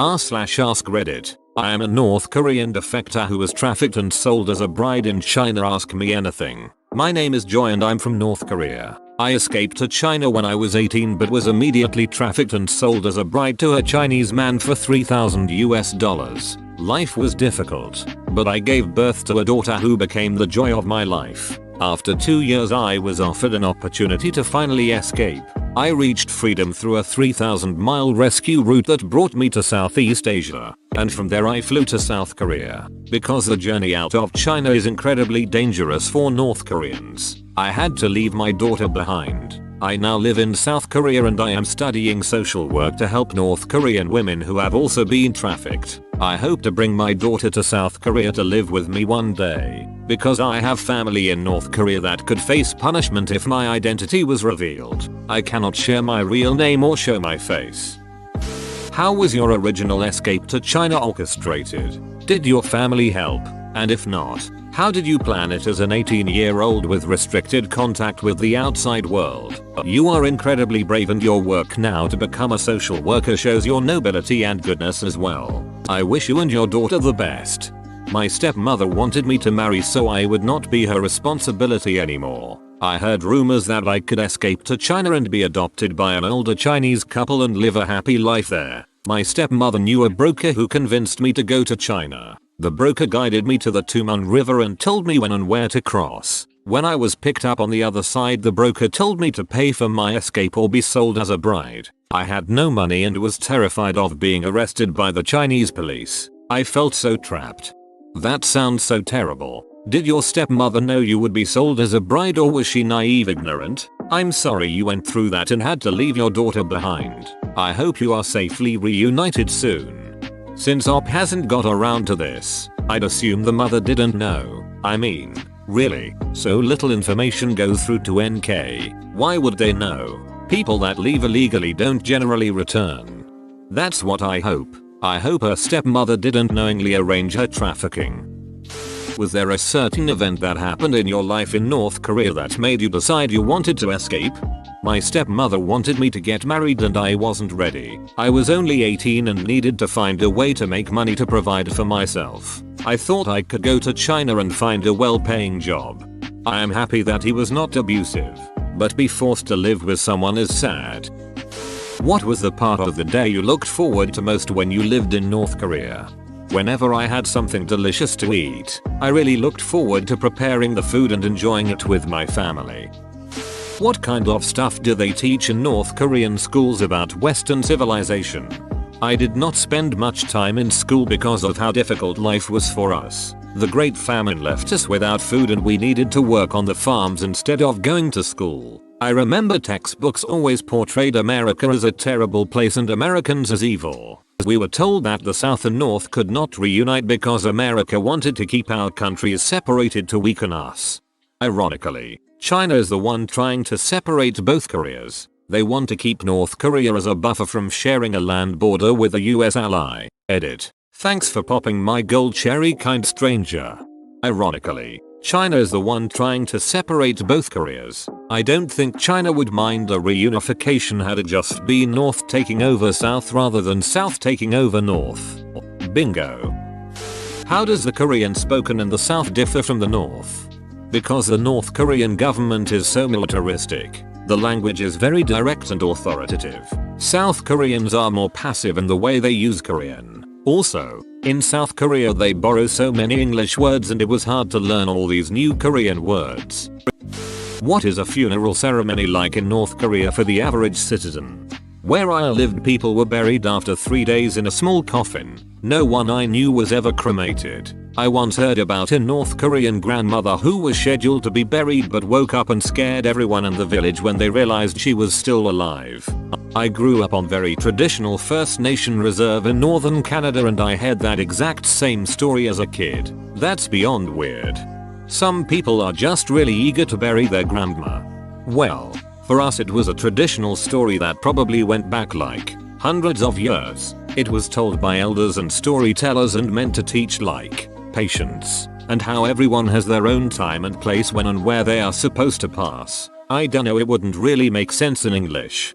r/AskReddit. I am a North Korean defector who was trafficked and sold as a bride in China. Ask me anything. My name is Joy and I'm from North Korea. I escaped to China when I was 18 but was immediately trafficked and sold as a bride to a Chinese man for $3,000. Life was difficult, but I gave birth to a daughter who became the joy of my life. After 2 years I was offered an opportunity to finally escape. I reached freedom through a 3,000-mile rescue route that brought me to Southeast Asia, and from there I flew to South Korea. Because the journey out of China is incredibly dangerous for North Koreans, I had to leave my daughter behind. I now live in South Korea and I am studying social work to help North Korean women who have also been trafficked. I hope to bring my daughter to South Korea to live with me one day, because I have family in North Korea that could face punishment if my identity was revealed. I cannot share my real name or show my face. How was your original escape to China orchestrated? Did your family help? And if not, how did you plan it as an 18-year-old with restricted contact with the outside world? You are incredibly brave and your work now to become a social worker shows your nobility and goodness as well. I wish you and your daughter the best. My stepmother wanted me to marry so I would not be her responsibility anymore. I heard rumors that I could escape to China and be adopted by an older Chinese couple and live a happy life there. My stepmother knew a broker who convinced me to go to China. The broker guided me to the Tumen River and told me when and where to cross. When I was picked up on the other side, the broker told me to pay for my escape or be sold as a bride. I had no money and was terrified of being arrested by the Chinese police. I felt so trapped. That sounds so terrible. Did your stepmother know you would be sold as a bride or was she naive, ignorant? I'm sorry you went through that and had to leave your daughter behind. I hope you are safely reunited soon. Since OP hasn't got around to this, I'd assume the mother didn't know. I mean, really, so little information goes through to NK. Why would they know? People that leave illegally don't generally return. That's what I hope. I hope her stepmother didn't knowingly arrange her trafficking. Was there a certain event that happened in your life in North Korea that made you decide you wanted to escape? My stepmother wanted me to get married and I wasn't ready. I was only 18 and needed to find a way to make money to provide for myself. I thought I could go to China and find a well-paying job. I am happy that he was not abusive, but be forced to live with someone is sad. What was the part of the day you looked forward to most when you lived in North Korea? Whenever I had something delicious to eat, I really looked forward to preparing the food and enjoying it with my family. What kind of stuff do they teach in North Korean schools about Western civilization? I did not spend much time in school because of how difficult life was for us. The Great Famine left us without food and we needed to work on the farms instead of going to school. I remember textbooks always portrayed America as a terrible place and Americans as evil. We were told that the South and North could not reunite because America wanted to keep our countries separated to weaken us. Ironically, China is the one trying to separate both Koreas. They want to keep North Korea as a buffer from sharing a land border with a US ally. Edit. Thanks for popping my gold cherry, kind stranger. Ironically, China is the one trying to separate both Koreas. I don't think China would mind a reunification had it just been North taking over South rather than South taking over North. Bingo. How does the Korean spoken in the South differ from the North? Because the North Korean government is so militaristic, the language is very direct and authoritative. South Koreans are more passive in the way they use Korean. Also, in South Korea they borrow so many English words and it was hard to learn all these new Korean words. What is a funeral ceremony like in North Korea for the average citizen? Where I lived, people were buried after 3 days in a small coffin. No one I knew was ever cremated. I once heard about a North Korean grandmother who was scheduled to be buried but woke up and scared everyone in the village when they realized she was still alive. I grew up on very traditional First Nation reserve in northern Canada and I had that exact same story as a kid. That's beyond weird. Some people are just really eager to bury their grandma. Well, for us it was a traditional story that probably went back like hundreds of years. It was told by elders and storytellers and meant to teach like patience and how everyone has their own time and place when and where they are supposed to pass. I dunno, it wouldn't really make sense in English.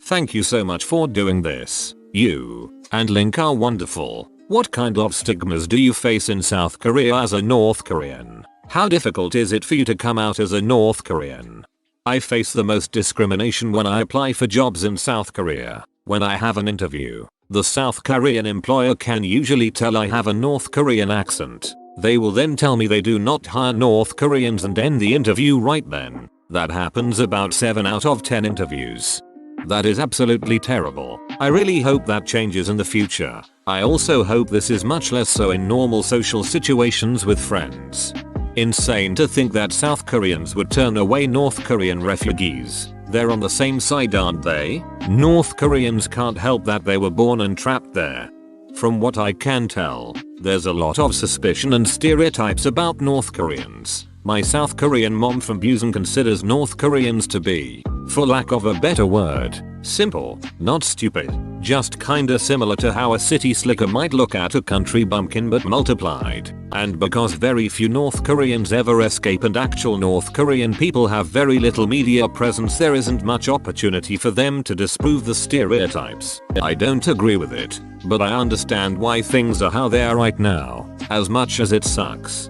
Thank you so much for doing this. You and Link are wonderful. What kind of stigmas do you face in South Korea as a North Korean? How difficult is it for you to come out as a North Korean? I face the most discrimination when I apply for jobs in South Korea. When I have an interview, the South Korean employer can usually tell I have a North Korean accent. They will then tell me they do not hire North Koreans and end the interview right then. That happens about 7 out of 10 interviews. That is absolutely terrible. I really hope that changes in the future. I also hope this is much less so in normal social situations with friends. Insane to think that South Koreans would turn away North Korean refugees. They're on the same side, aren't they? North Koreans can't help that they were born and trapped there. From what I can tell, there's a lot of suspicion and stereotypes about North Koreans. My South Korean mom from Busan considers North Koreans to be, for lack of a better word, simple, not stupid, just kinda similar to how a city slicker might look at a country bumpkin but multiplied. And because very few North Koreans ever escape and actual North Korean people have very little media presence, there isn't much opportunity for them to disprove the stereotypes. I don't agree with it, but I understand why things are how they are right now, as much as it sucks.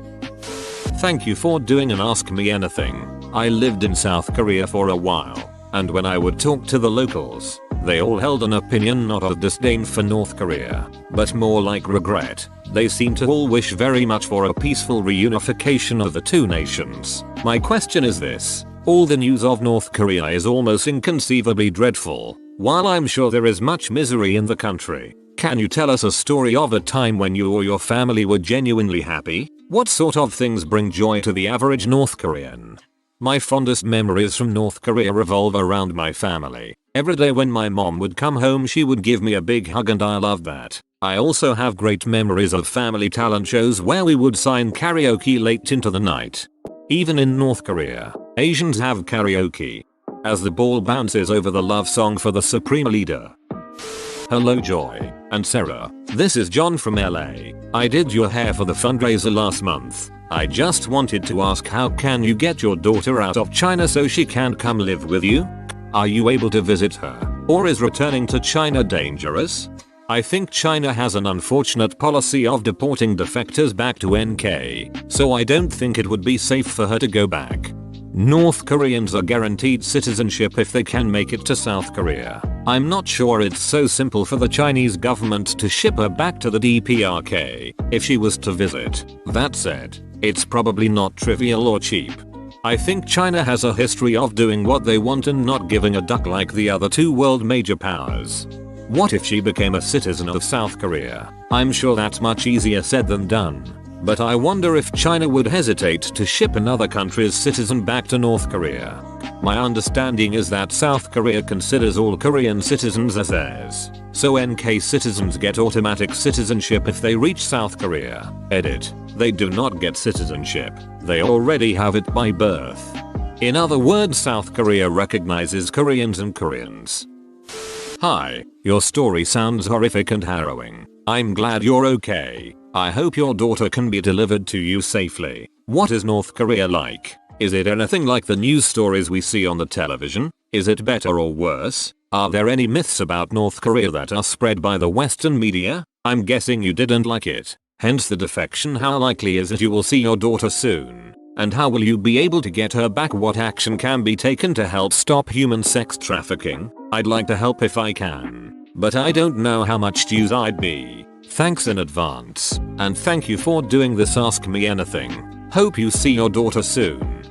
Thank you for doing an Ask Me Anything. I lived in South Korea for a while, and when I would talk to the locals, they all held an opinion not of disdain for North Korea, but more like regret. They seem to all wish very much for a peaceful reunification of the two nations. My question is this: all the news of North Korea is almost inconceivably dreadful. While I'm sure there is much misery in the country, can you tell us a story of a time when you or your family were genuinely happy? What sort of things bring joy to the average North Korean? My fondest memories from North Korea revolve around my family. Every day when my mom would come home, she would give me a big hug, and I loved that. I also have great memories of family talent shows where we would sing karaoke late into the night. Even in North Korea, Asians have karaoke. As the ball bounces over the love song for the supreme leader. Hello Joy and Sarah, this is John from LA. I did your hair for the fundraiser last month. I just wanted to ask, how can you get your daughter out of China so she can come live with you? Are you able to visit her? Or is returning to China dangerous? I think China has an unfortunate policy of deporting defectors back to NK, so I don't think it would be safe for her to go back. North Koreans are guaranteed citizenship if they can make it to South Korea. I'm not sure it's so simple for the Chinese government to ship her back to the DPRK if she was to visit. That said, it's probably not trivial or cheap. I think China has a history of doing what they want and not giving a duck like the other two world major powers. What if she became a citizen of South Korea? I'm sure that's much easier said than done. But I wonder if China would hesitate to ship another country's citizen back to North Korea. My understanding is that South Korea considers all Korean citizens as theirs, so NK citizens get automatic citizenship if they reach South Korea. Edit. They do not get citizenship. They already have it by birth. In other words, South Korea recognizes Koreans and Koreans. Hi, your story sounds horrific and harrowing. I'm glad you're okay. I hope your daughter can be delivered to you safely. What is North Korea like? Is it anything like the news stories we see on the television? Is it better or worse? Are there any myths about North Korea that are spread by the Western media? I'm guessing you didn't like it. Hence the defection. How likely is it you will see your daughter soon? And how will you be able to get her back? What action can be taken to help stop human sex trafficking? I'd like to help if I can, but I don't know how much use I'd be. Thanks in advance, and thank you for doing this Ask Me Anything. Hope you see your daughter soon.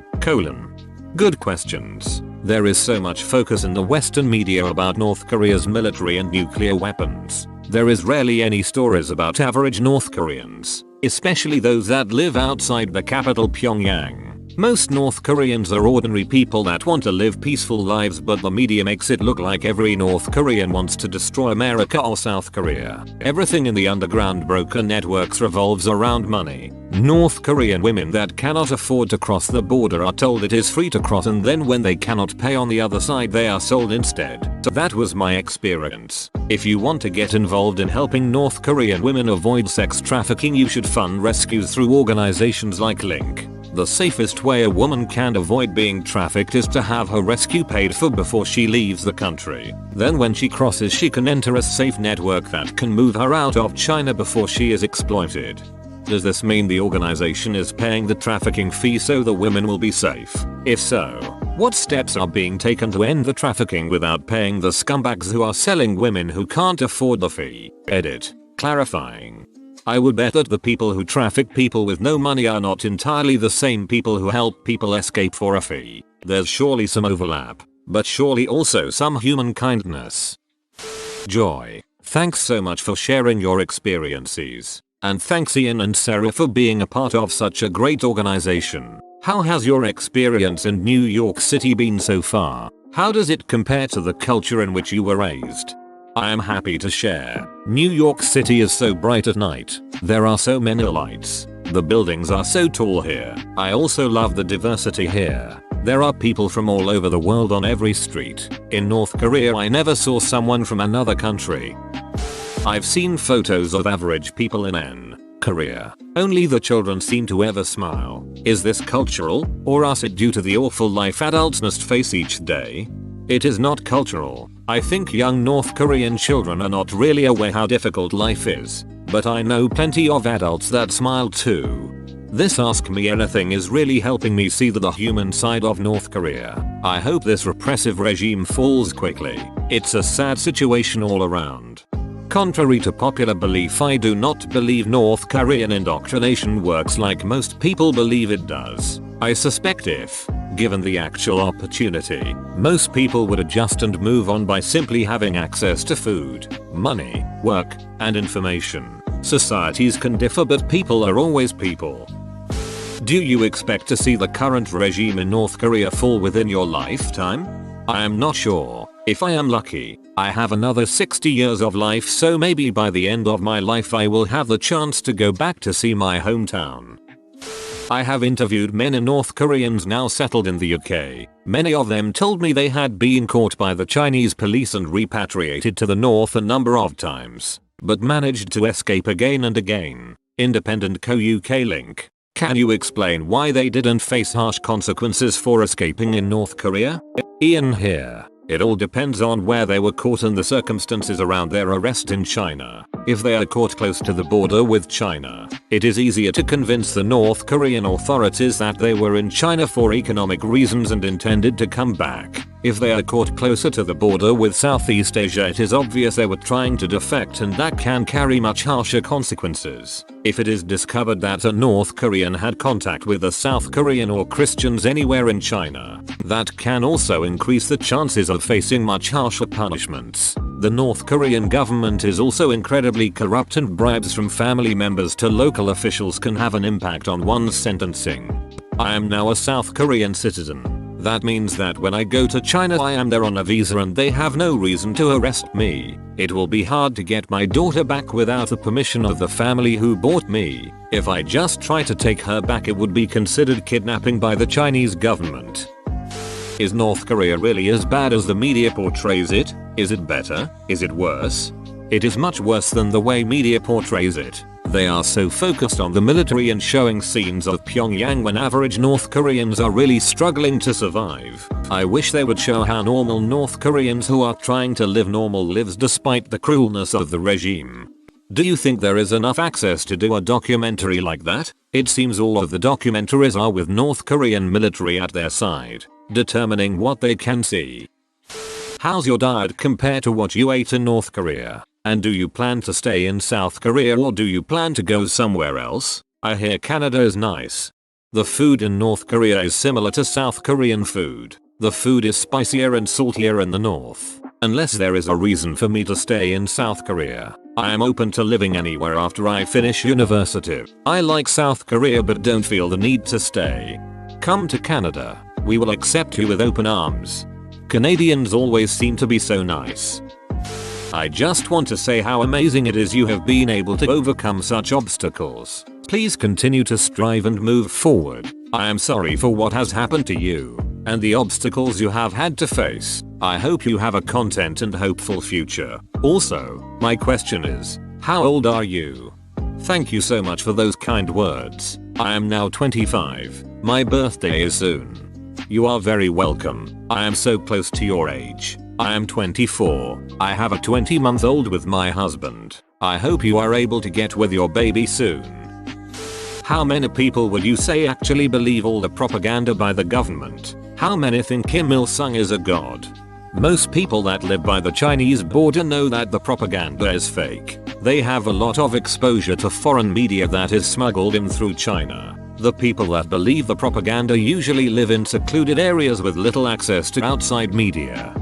Good questions. There is so much focus in the Western media about North Korea's military and nuclear weapons. There is rarely any stories about average North Koreans, especially those that live outside the capital Pyongyang. Most North Koreans are ordinary people that want to live peaceful lives, but the media makes it look like every North Korean wants to destroy America or South Korea. Everything in the underground broker networks revolves around money. North Korean women that cannot afford to cross the border are told it is free to cross, and then when they cannot pay on the other side they are sold instead. So that was my experience. If you want to get involved in helping North Korean women avoid sex trafficking, you should fund rescues through organizations like Link. The safest way a woman can avoid being trafficked is to have her rescue paid for before she leaves the country. Then when she crosses, she can enter a safe network that can move her out of China before she is exploited. Does this mean the organization is paying the trafficking fee so the women will be safe? If so, what steps are being taken to end the trafficking without paying the scumbags who are selling women who can't afford the fee? Edit. Clarifying. I would bet that the people who traffic people with no money are not entirely the same people who help people escape for a fee. There's surely some overlap, but surely also some human kindness. Joy. Thanks so much for sharing your experiences. And thanks Ian and Sarah for being a part of such a great organization. How has your experience in New York City been so far? How does it compare to the culture in which you were raised? I am happy to share. New York City is so bright at night. There are so many lights. The buildings are so tall here. I also love the diversity here. There are people from all over the world on every street. In North Korea I never saw someone from another country. I've seen photos of average people in Korea. Only the children seem to ever smile. Is this cultural, or is it due to the awful life adults must face each day? It is not cultural. I think young North Korean children are not really aware how difficult life is, but I know plenty of adults that smile too. This Ask Me Anything is really helping me see the human side of North Korea. I hope this repressive regime falls quickly. It's a sad situation all around. Contrary to popular belief, I do not believe North Korean indoctrination works like most people believe it does. I suspect if given the actual opportunity, most people would adjust and move on by simply having access to food, money, work, and information. Societies can differ, but people are always people. Do you expect to see the current regime in North Korea fall within your lifetime? I am not sure. If I am lucky, I have another 60 years of life, so maybe by the end of my life I will have the chance to go back to see my hometown. I have interviewed many North Koreans now settled in the UK. Many of them told me they had been caught by the Chinese police and repatriated to the north a number of times, but managed to escape again and again. Independent Co-UK link. Can you explain why they didn't face harsh consequences for escaping in North Korea? Ian here. It all depends on where they were caught and the circumstances around their arrest in China. If they are caught close to the border with China, it is easier to convince the North Korean authorities that they were in China for economic reasons and intended to come back. If they are caught closer to the border with Southeast Asia, it is obvious they were trying to defect, and that can carry much harsher consequences. If it is discovered that a North Korean had contact with a South Korean or Christians anywhere in China, that can also increase the chances of facing much harsher punishments. The North Korean government is also incredibly corrupt, and bribes from family members to local officials can have an impact on one's sentencing. I am now a South Korean citizen. That means that when I go to China I am there on a visa and they have no reason to arrest me. It will be hard to get my daughter back without the permission of the family who bought me. If I just try to take her back, it would be considered kidnapping by the Chinese government. Is North Korea really as bad as the media portrays it? Is it better? Is it worse? It is much worse than the way media portrays it. They are so focused on the military and showing scenes of Pyongyang when average North Koreans are really struggling to survive. I wish they would show how normal North Koreans who are trying to live normal lives despite the cruelness of the regime. Do you think there is enough access to do a documentary like that? It seems all of the documentaries are with North Korean military at their side, determining what they can see. How's your diet compared to what you ate in North Korea? And do you plan to stay in South Korea or do you plan to go somewhere else? I hear Canada is nice. The food in North Korea is similar to South Korean food. The food is spicier and saltier in the north. Unless there is a reason for me to stay in South Korea, I am open to living anywhere after I finish university. I like South Korea but don't feel the need to stay. Come to Canada. We will accept you with open arms. Canadians always seem to be so nice. I just want to say how amazing it is you have been able to overcome such obstacles. Please continue to strive and move forward. I am sorry for what has happened to you and the obstacles you have had to face. I hope you have a content and hopeful future. Also, my question is, how old are you? Thank you so much for those kind words. I am now 25. My birthday is soon. You are very welcome. I am so close to your age. I am 24. I have a 20-month-old with my husband. I hope you are able to get with your baby soon. How many people would you say actually believe all the propaganda by the government? How many think Kim Il-sung is a god? Most people that live by the Chinese border know that the propaganda is fake. They have a lot of exposure to foreign media that is smuggled in through China. The people that believe the propaganda usually live in secluded areas with little access to outside media.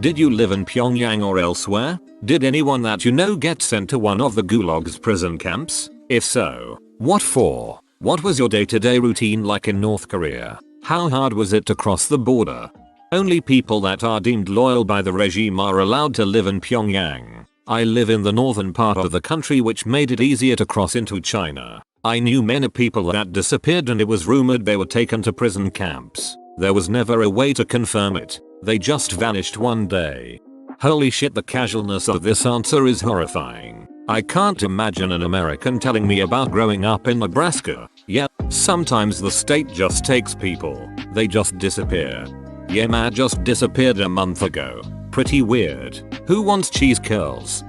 Did you live in Pyongyang or elsewhere? Did anyone that you know get sent to one of the Gulag's prison camps? If so, what for? What was your day-to-day routine like in North Korea? How hard was it to cross the border? Only people that are deemed loyal by the regime are allowed to live in Pyongyang. I live in the northern part of the country, which made it easier to cross into China. I knew many people that disappeared and it was rumored they were taken to prison camps. There was never a way to confirm it. They just vanished one day. Holy shit, the casualness of this answer is horrifying. I can't imagine an American telling me about growing up in Nebraska. Yeah, sometimes the state just takes people. They just disappear. Yeah, man just disappeared a month ago. Pretty weird. Who wants cheese curls?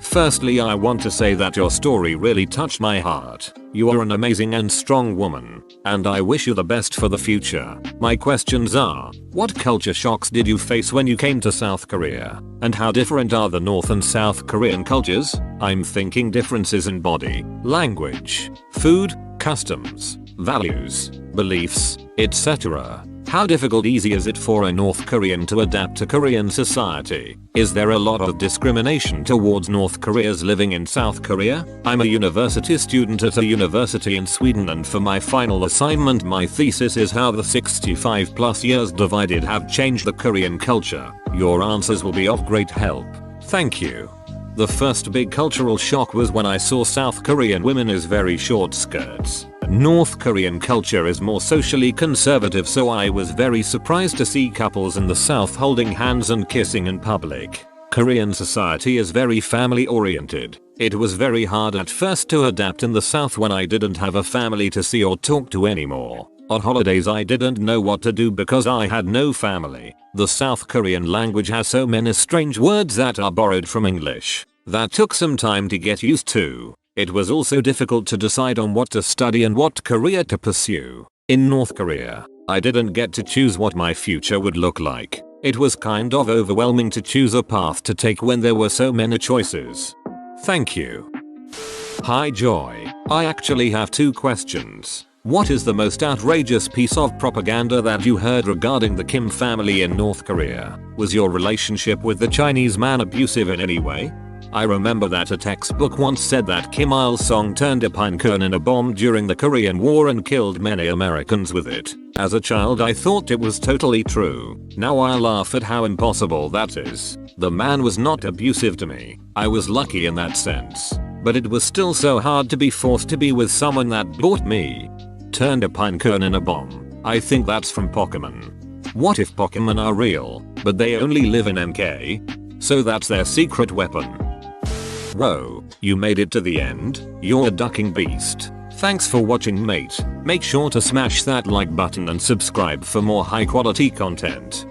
Firstly, I want to say that your story really touched my heart. You are an amazing and strong woman, and I wish you the best for the future. My questions are, what culture shocks did you face when you came to South Korea? And how different are the North and South Korean cultures? I'm thinking differences in body, language, food, customs, values, beliefs, etc. How difficult easy is it for a North Korean to adapt to Korean society? Is there a lot of discrimination towards North Koreans living in South Korea? I'm a university student at a university in Sweden, and for my final assignment my thesis is how the 65 plus years divided have changed the Korean culture. Your answers will be of great help. Thank you. The first big cultural shock was when I saw South Korean women as very short skirts. North Korean culture is more socially conservative, so I was very surprised to see couples in the South holding hands and kissing in public. Korean society is very family oriented. It was very hard at first to adapt in the South when I didn't have a family to see or talk to anymore. On holidays I didn't know what to do because I had no family. The South Korean language has so many strange words that are borrowed from English. That took some time to get used to. It was also difficult to decide on what to study and what career to pursue. In North Korea, I didn't get to choose what my future would look like. It was kind of overwhelming to choose a path to take when there were so many choices. Thank you. Hi Joy. I actually have 2 questions. What is the most outrageous piece of propaganda that you heard regarding the Kim family in North Korea? Was your relationship with the Chinese man abusive in any way? I remember that a textbook once said that Kim Il-sung turned a pine cone in a bomb during the Korean War and killed many Americans with it. As a child I thought it was totally true. Now I laugh at how impossible that is. The man was not abusive to me. I was lucky in that sense. But it was still so hard to be forced to be with someone that bought me. Turned a pine cone in a bomb. I think that's from Pokemon. What if Pokemon are real, but they only live in MK? So that's their secret weapon. Whoa, you made it to the end? You're a ducking beast. Thanks for watching, mate. Make sure to smash that like button and subscribe for more high quality content.